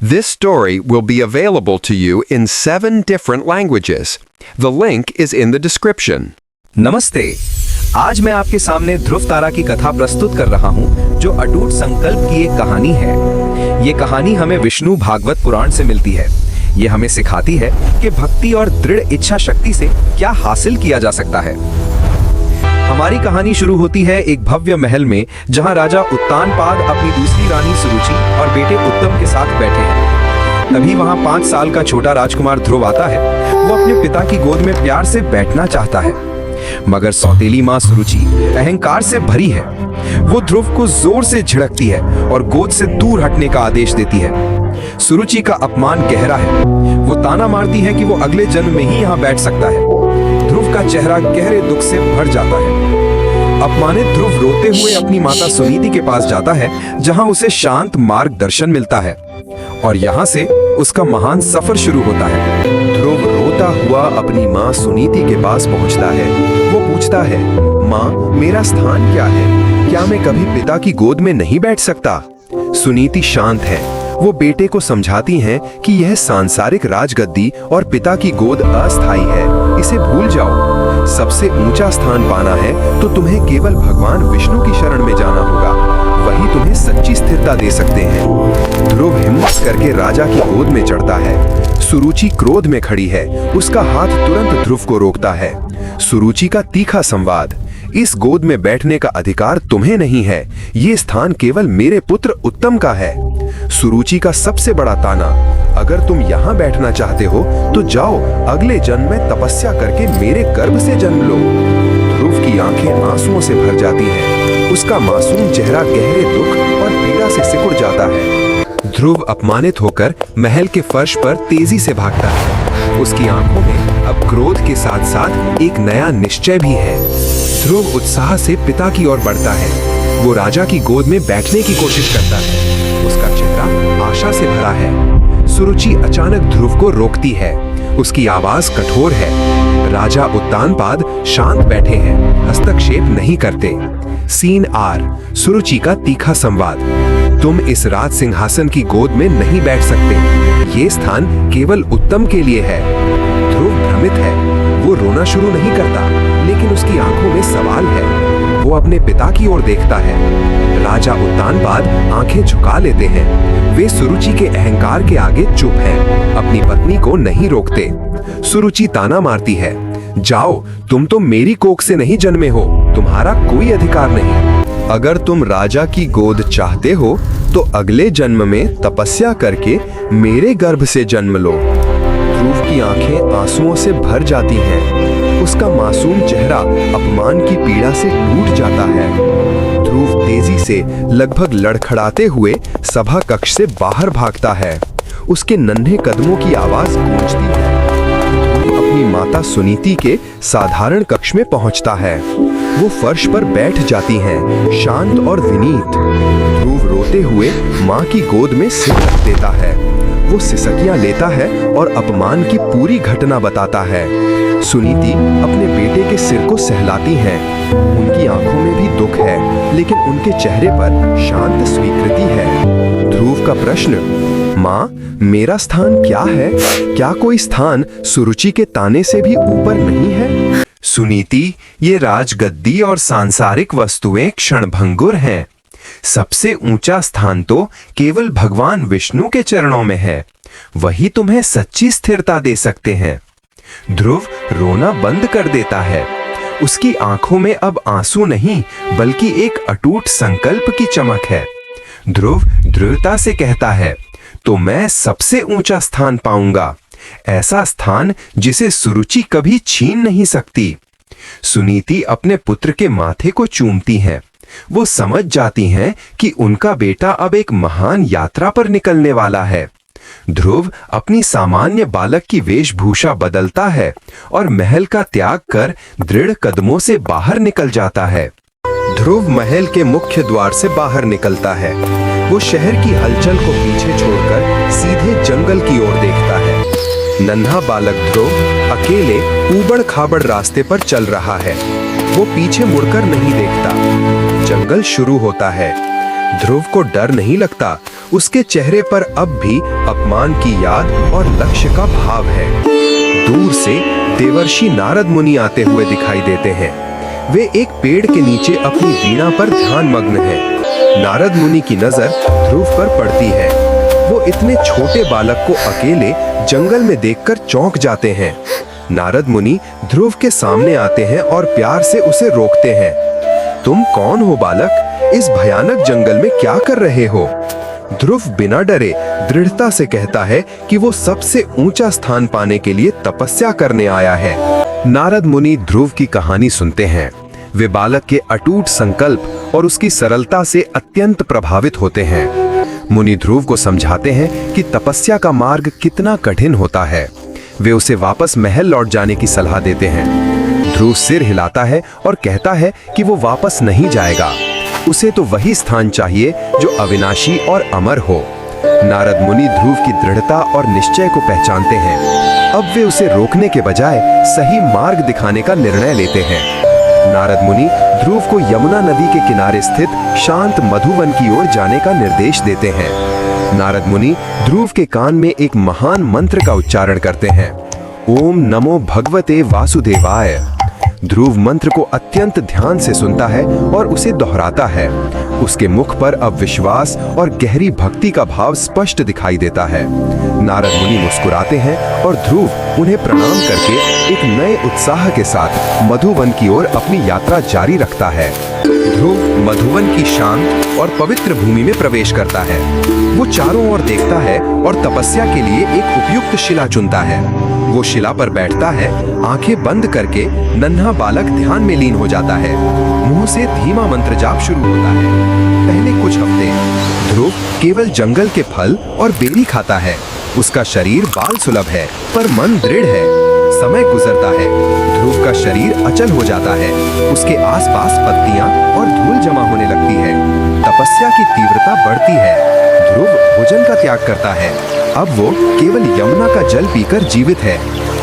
This story will be available to you in 7 different languages. The link is in the description. नमस्ते। आज मैं आपके सामने ध्रुव तारा की कथा प्रस्तुत कर रहा हूँ, जो अटूट संकल्प की एक कहानी है। ये कहानी हमें विष्णु भागवत पुराण से मिलती है। ये हमें सिखाती है कि भक्ति और दृढ़ इच्छा शक्ति से क्या हासिल किया जा सकता है। हमारी कहानी शुरू होती है एक भव्य महल में, जहाँ राजा उत्तानपाद अपनी दूसरी रानी सुरुचि और बेटे उत्तम के साथ बैठे हैं। तभी वहाँ 5 साल का छोटा राजकुमार ध्रुव आता है। वो अपने पिता की गोद में प्यार से बैठना चाहता है, मगर सौतेली माँ सुरुचि अहंकार से भरी है। वो ध्रुव को जोर से झिड़कती है और गोद से दूर हटने का आदेश देती है। सुरुचि का अपमान गहरा है। वो ताना मारती है कि वो अगले जन्म में ही यहाँ बैठ सकता है। ध्रुव का चेहरा गहरे दुख से भर जाता है। अपमानित ध्रुव रोते हुए अपनी माता सुनीति के पास जाता है, जहाँ उसे शांत मार्गदर्शन मिलता है और यहाँ से उसका महान सफर शुरू होता है। ध्रुव रोता हुआ अपनी माँ सुनीति के पास पहुँचता है। वो पूछता है, माँ, मेरा स्थान क्या है? क्या मैं कभी पिता की गोद में नहीं बैठ सकता? सुनीति शांत है। वो बेटे को समझाती हैं कि यह सांसारिक राजगद्दी और पिता की गोद अस्थायी है, इसे भूल जाओ। सबसे ऊंचा स्थान पाना है तो तुम्हें केवल भगवान विष्णु की शरण में जाना होगा, वही तुम्हें सच्ची स्थिरता दे सकते हैं। ध्रुव हिम्मत करके राजा की गोद में चढ़ता है। सुरुचि क्रोध में खड़ी है। उसका हाथ तुरंत ध्रुव को रोकता है। सुरुचि का तीखा संवाद, इस गोद में बैठने का अधिकार तुम्हें नहीं है, ये स्थान केवल मेरे पुत्र उत्तम का है। सुरुचि का सबसे बड़ा ताना, अगर तुम यहाँ बैठना चाहते हो तो जाओ, अगले जन्म में तपस्या करके मेरे गर्भ से जन्म लो। ध्रुव की आंखें आंसुओं से भर जाती हैं। उसका मासूम चेहरा गहरे दुख और पीड़ा से सिकुड़ जाता है। ध्रुव अपमानित होकर महल के फर्श पर तेजी से भागता है। उसकी आंखों में अब क्रोध के साथ साथ एक नया निश्चय भी है। ध्रुव उत्साह से पिता की ओर बढ़ता है। वो राजा की गोद में बैठने की कोशिश करता है। उसका चेहरा आशा से भरा है। सुरुचि अचानक ध्रुव को रोकती है। उसकी आवाज कठोर है। राजा उत्तानपाद शांत बैठे हैं, हस्तक्षेप नहीं करते। सीन आर, सुरुचि का तीखा संवाद, तुम इस राज सिंहासन की गोद में नहीं बैठ सकते, ये स्थान केवल उत्तम के लिए है। ध्रुव भ्रमित है। वो रोना शुरू नहीं करता, लेकिन उसकी आंखों में सवाल है। वो अपने पिता की ओर देखता है। राजा उत्तानपाद आंखें झुका लेते हैं। वे सुरुचि के अहंकार के आगे चुप हैं, अपनी पत्नी को नहीं रोकते। सुरुचि ताना मारती है, जाओ, तुम तो मेरी कोख से नहीं जन्मे हो, तुम्हारा कोई अधिकार नहीं। अगर तुम राजा की गोद चाहते हो तो अगले जन्म में तपस्या करके मेरे गर्भ से जन्म लो। ध्रुव की आंखें आंसुओं से भर जाती हैं। उसका मासूम चेहरा अपमान की पीड़ा से टूट जाता है। ध्रुव तेजी से, लगभग लड़खड़ाते हुए सभा कक्ष से बाहर भागता है। उसके नन्हे कदमों की आवाज गूंजती है। अपनी माता सुनीति के साधारण कक्ष में पहुंचता है। वो फर्श पर बैठ जाती हैं, शांत और विनीत। ध्रुव रोते हुए माँ की गोद में सिर रख देता है। वो सिसकियां लेता है और अपमान की पूरी घटना बताता है। सुनीति अपने बेटे के सिर को सहलाती हैं। उनकी आंखों में भी दुख है, लेकिन उनके चेहरे पर शांत स्वीकृति है। ध्रुव का प्रश्न, माँ, मेरा स्थान क्या है? क्या कोई स्थान सुरुचि के ताने से भी ऊपर नहीं है? सुनीति, ये राजगद्दी और सांसारिक वस्तुएं क्षणभंगुर हैं। सबसे ऊंचा स्थान तो केवल भगवान विष्णु के चरणों में है, वही तुम्हें सच्ची स्थिरता दे सकते हैं। ध्रुव रोना बंद कर देता है। उसकी आंखों में अब आंसू नहीं, बल्कि एक अटूट संकल्प की चमक है। ध्रुव दृढ़ता से कहता है, तो मैं सबसे ऊंचा स्थान पाऊंगा, ऐसा स्थान जिसे सुरुचि कभी छीन नहीं सकती। सुनीति अपने पुत्र के माथे को चूमती हैं। वो समझ जाती हैं कि उनका बेटा अब एक महान यात्रा पर निकलने वाला है। ध्रुव अपनी सामान्य बालक की वेशभूषा बदलता है और महल का त्याग कर दृढ़ कदमों से बाहर निकल जाता है। ध्रुव महल के मुख्य द्वार से बाहर निकलता है। वो शहर की हलचल को पीछे छोड़कर सीधे जंगल की ओर देखता है। नन्हा बालक ध्रुव अकेले ऊबड़ खाबड़ रास्ते पर चल रहा है। वो पीछे मुड़कर नहीं देखता। जंगल शुरू होता है। ध्रुव को डर नहीं लगता। उसके चेहरे पर अब भी अपमान की याद और लक्ष्य का भाव है। दूर से देवर्षि नारद मुनि आते हुए दिखाई देते हैं। वे एक पेड़ के नीचे अपनी वीणा पर ध्यान मग्न हैं। नारद मुनि की नजर ध्रुव पर पड़ती है। वो इतने छोटे बालक को अकेले जंगल में देखकर चौंक जाते हैं। नारद मुनि ध्रुव के सामने आते हैं और प्यार से उसे रोकते हैं। तुम कौन हो बालक? इस भयानक जंगल में क्या कर रहे हो? ध्रुव बिना डरे दृढ़ता से कहता है कि वो सबसे ऊंचा स्थान पाने के लिए तपस्या करने आया है। नारद मुनि ध्रुव की कहानी सुनते हैं। वे बालक के अटूट संकल्प और उसकी सरलता से अत्यंत प्रभावित होते हैं। मुनि ध्रुव को समझाते हैं कि तपस्या का मार्ग कितना कठिन होता है। वे उसे वापस महल लौट जाने की सलाह देते हैं। ध्रुव सिर हिलाता है और कहता है कि वो वापस नहीं जाएगा। उसे तो वही स्थान चाहिए जो अविनाशी और अमर हो। नारद मुनि ध्रुव की दृढ़ता और निश्चय को पहचानते हैं। अब वे उसे रोकने के बजाय सही मार्ग दिखाने का निर्णय लेते हैं। नारद मुनि ध्रुव को यमुना नदी के किनारे स्थित शांत मधुवन की ओर जाने का निर्देश देते हैं। नारद मुनि ध्रुव के कान में एक महान मंत्र का उच्चारण करते हैं। ओम नमो भगवते वासुदेवाय। ध्रुव मंत्र को अत्यंत ध्यान से सुनता है और उसे दोहराता है। उसके मुख पर अब विश्वास और गहरी भक्ति का भाव स्पष्ट दिखाई देता है। नारद मुनि मुस्कुराते हैं और ध्रुव उन्हें प्रणाम करके एक नए उत्साह के साथ मधुवन की ओर अपनी यात्रा जारी रखता है। ध्रुव मधुवन की शांत और पवित्र भूमि में प्रवेश करता है। वो चारों ओर देखता है और तपस्या के लिए एक उपयुक्त शिला चुनता है। वो शिला पर बैठता है, आंखें बंद करके नन्हा बालक ध्यान में लीन हो जाता है। मुंह से धीमा मंत्र जाप शुरू होता है। पहले कुछ हफ्ते ध्रुव केवल जंगल के फल और बेरी खाता है। उसका शरीर बाल सुलभ है, पर मन दृढ़ है। समय गुजरता है, ध्रुव का शरीर अचल हो जाता है। उसके आसपास पत्तियां और धूल जमा होने लगती है। तपस्या की तीव्रता बढ़ती है। ध्रुव भोजन का त्याग करता है। अब वो केवल यमुना का जल पीकर जीवित है।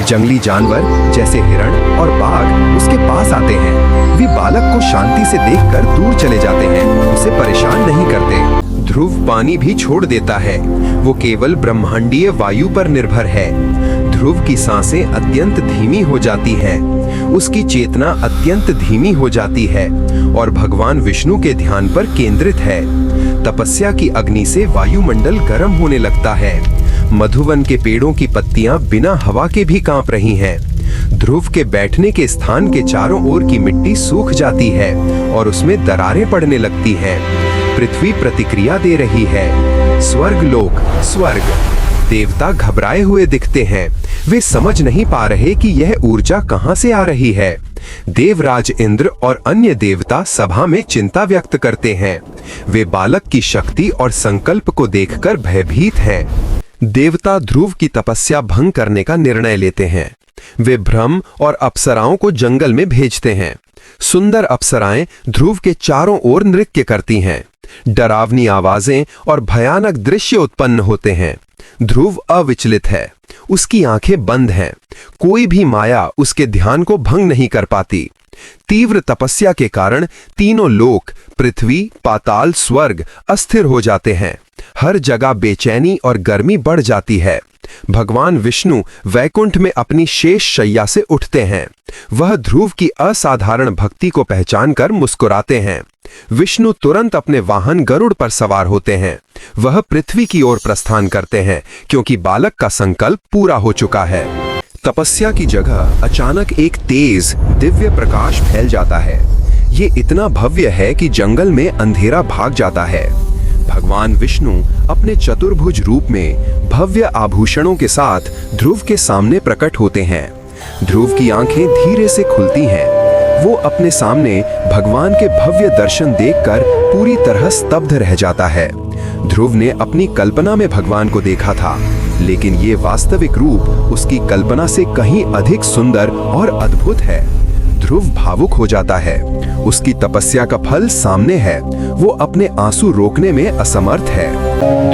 जंगली जानवर जैसे हिरण और बाघ उसके पास आते हैं। वे बालक को शांति से देखकर दूर चले जाते हैं, उसे परेशान नहीं करते। ध्रुव पानी भी छोड़ देता है। वो केवल ब्रह्मांडीय वायु पर निर्भर है। ध्रुव की सांसें अत्यंत धीमी हो जाती हैं। उसकी चेतना अत्यंत धीमी हो जाती है और भगवान विष्णु के ध्यान पर केंद्रित है। तपस्या की अग्नि से वायुमंडल गर्म होने लगता है। मधुवन के पेड़ों की पत्तियां बिना हवा के भी कांप रही हैं। ध्रुव के बैठने के स्थान के चारों ओर की मिट्टी सूख जाती है और उसमें दरारें पड़ने लगती हैं। पृथ्वी प्रतिक्रिया दे रही है। स्वर्गलोक, स्वर्ग। देवता घबराए हुए दिखते हैं। वे समझ नहीं पा रहे कि यह ऊर्जा कहां से आ रही है। देवराज इंद्र और अन्य देवता सभा में चिंता व्यक्त करते हैं। वे बालक की शक्ति और संकल्प को देखकर भयभीत हैं। देवता ध्रुव की तपस्या भंग करने का निर्णय लेते हैं। वे ब्रह्म और अप्सराओं को जंगल में भेजते हैं। सुंदर अप्सराएं ध्रुव के चारों ओर नृत्य करती हैं। डरावनी आवाजें और भयानक दृश्य उत्पन्न होते हैं। ध्रुव अविचलित है। उसकी आंखें बंद हैं। कोई भी माया उसके ध्यान को भंग नहीं कर पाती। तीव्र तपस्या के कारण तीनों लोक, पृथ्वी, पाताल, स्वर्ग अस्थिर हो जाते हैं। हर जगह बेचैनी और गर्मी बढ़ जाती है। भगवान विष्णु वैकुंठ में अपनी शेष शैया से उठते हैं। वह ध्रुव की असाधारण भक्ति को पहचानकर मुस्कुराते हैं। विष्णु तुरंत अपने वाहन गरुड़ पर सवार होते हैं। वह पृथ्वी की ओर प्रस्थान करते हैं क्योंकि बालक का संकल्प पूरा हो चुका है। तपस्या की जगह अचानक एक तेज दिव्य प्रकाश फैल जाता है। ये इतना भव्य है कि जंगल में अंधेरा भाग जाता है। भगवान विष्णु अपने चतुर्भुज रूप में भव्य आभूषणों के साथ ध्रुव के सामने प्रकट होते हैं। ध्रुव की आंखें धीरे से खुलती हैं। वो अपने सामने भगवान के भव्य दर्शन देखकर पूरी तरह स्तब्ध रह जाता है। ध्रुव ने अपनी कल्पना में भगवान को देखा था, लेकिन ये वास्तविक रूप उसकी कल्पना से कहीं अधिक सुंदर और अद्भुत है। ध्रुव भावुक हो जाता है। उसकी तपस्या का फल सामने है। वो अपने आंसू रोकने में असमर्थ है।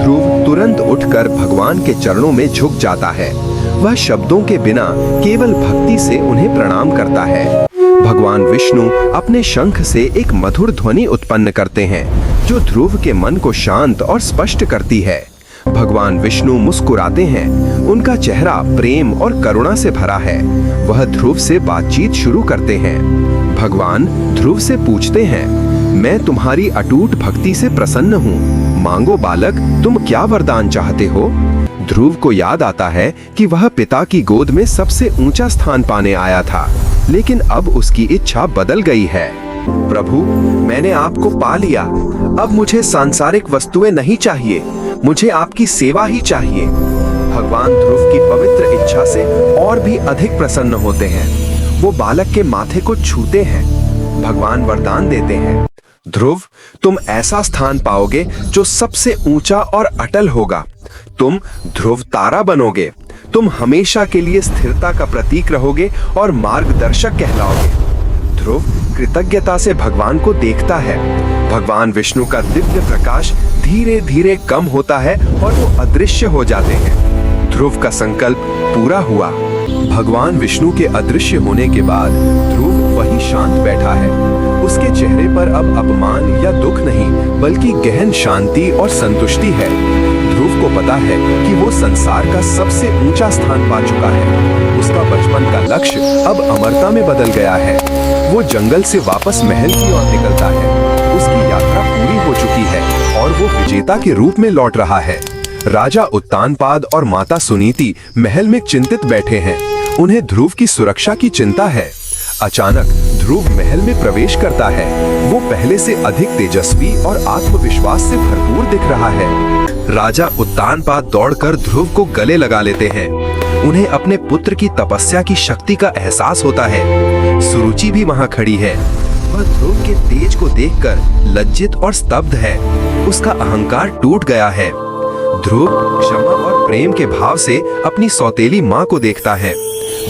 ध्रुव तुरंत उठकर भगवान के चरणों में झुक जाता है। वह शब्दों के बिना केवल भक्ति से उन्हें प्रणाम करता है। भगवान विष्णु अपने शंख से एक मधुर ध्वनि उत्पन्न करते हैं जो ध्रुव के मन को शांत और स्पष्ट करती है। भगवान विष्णु मुस्कुराते हैं, उनका चेहरा प्रेम और करुणा से भरा है। वह ध्रुव से बातचीत शुरू करते हैं। भगवान ध्रुव से पूछते हैं, मैं तुम्हारी अटूट भक्ति से प्रसन्न हूँ। मांगो बालक, तुम क्या वरदान चाहते हो? ध्रुव को याद आता है कि वह पिता की गोद में सबसे ऊंचा स्थान पाने आया था, लेकिन अब उसकी इच्छा बदल गई है। प्रभु, मैंने आपको पा लिया। अब मुझे सांसारिक वस्तुएं नहीं चाहिए, मुझे आपकी सेवा ही चाहिए। भगवान ध्रुव की पवित्र इच्छा से और भी अधिक प्रसन्न होते हैं। वो बालक के माथे को छूते हैं। भगवान वरदान देते हैं, ध्रुव, तुम ऐसा स्थान पाओगे जो सबसे ऊंचा और अटल होगा। तुम ध्रुव तारा बनोगे। तुम हमेशा के लिए स्थिरता का प्रतीक रहोगे और मार्गदर्शक कहलाओगे। ध्रुव कृतज्ञता से भगवान को देखता है। भगवान विष्णु का दिव्य प्रकाश धीरे धीरे कम होता है और वो अदृश्य हो जाते हैं। ध्रुव का संकल्प पूरा हुआ। भगवान विष्णु के अदृश्य होने के बाद ध्रुव वहीं शांत बैठा है। उसके चेहरे पर अब अपमान या दुख नहीं, बल्कि गहन शांति और संतुष्टि है। ध्रुव को पता है कि वो संसार का सबसे ऊंचा स्थान पा चुका है। उसका बचपन का लक्ष्य अब अमरता में बदल गया है। वो जंगल से वापस महल की ओर निकलता है। उसकी यात्रा पूरी हो चुकी है और वो विजेता के रूप में लौट रहा है। राजा उत्तानपाद और माता सुनीति महल में चिंतित बैठे हैं। उन्हें ध्रुव की सुरक्षा की चिंता है। अचानक ध्रुव महल में प्रवेश करता है। वो पहले से अधिक तेजस्वी और आत्मविश्वास से भरपूर दिख रहा है। राजा उत्तानपाद दौड़कर ध्रुव को गले लगा लेते हैं। उन्हें अपने पुत्र की तपस्या की शक्ति का एहसास होता है। सुरुचि भी वहां खड़ी है। वह ध्रुव के तेज को देखकर लज्जित और स्तब्ध है। उसका अहंकार टूट गया है। ध्रुव क्षमा और प्रेम के भाव से अपनी सौतेली मां को देखता है।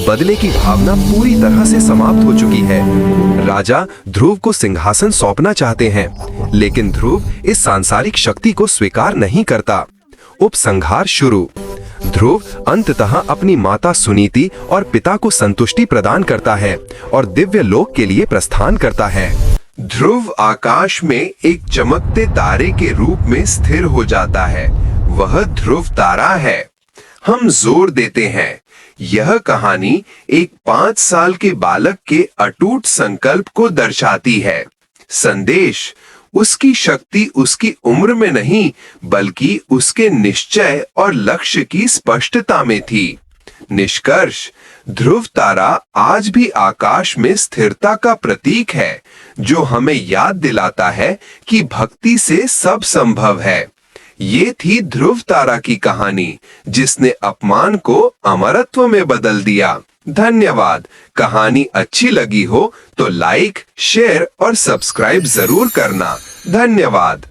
बदले की भावना पूरी तरह से समाप्त हो चुकी है। राजा ध्रुव को सिंहासन सौंपना चाहते हैं, लेकिन ध्रुव इस सांसारिक शक्ति को स्वीकार नहीं करता। उपसंहार शुरू। ध्रुव अंततः अपनी माता सुनीति और पिता को संतुष्टि प्रदान करता है और दिव्य लोक के लिए प्रस्थान करता है। ध्रुव आकाश में एक चमकते तारे के रूप में स्थिर हो जाता है। वह ध्रुव तारा है। हम जोर देते हैं, यह कहानी एक 5 साल के बालक के अटूट संकल्प को दर्शाती है। संदेश, उसकी शक्ति उसकी उम्र में नहीं, बल्कि उसके निश्चय और लक्ष्य की स्पष्टता में थी। निष्कर्ष, ध्रुव तारा आज भी आकाश में स्थिरता का प्रतीक है, जो हमें याद दिलाता है कि भक्ति से सब संभव है। ये थी ध्रुव तारा की कहानी, जिसने अपमान को अमरत्व में बदल दिया। धन्यवाद। कहानी अच्छी लगी हो तो लाइक, शेयर और सब्सक्राइब जरूर करना। धन्यवाद।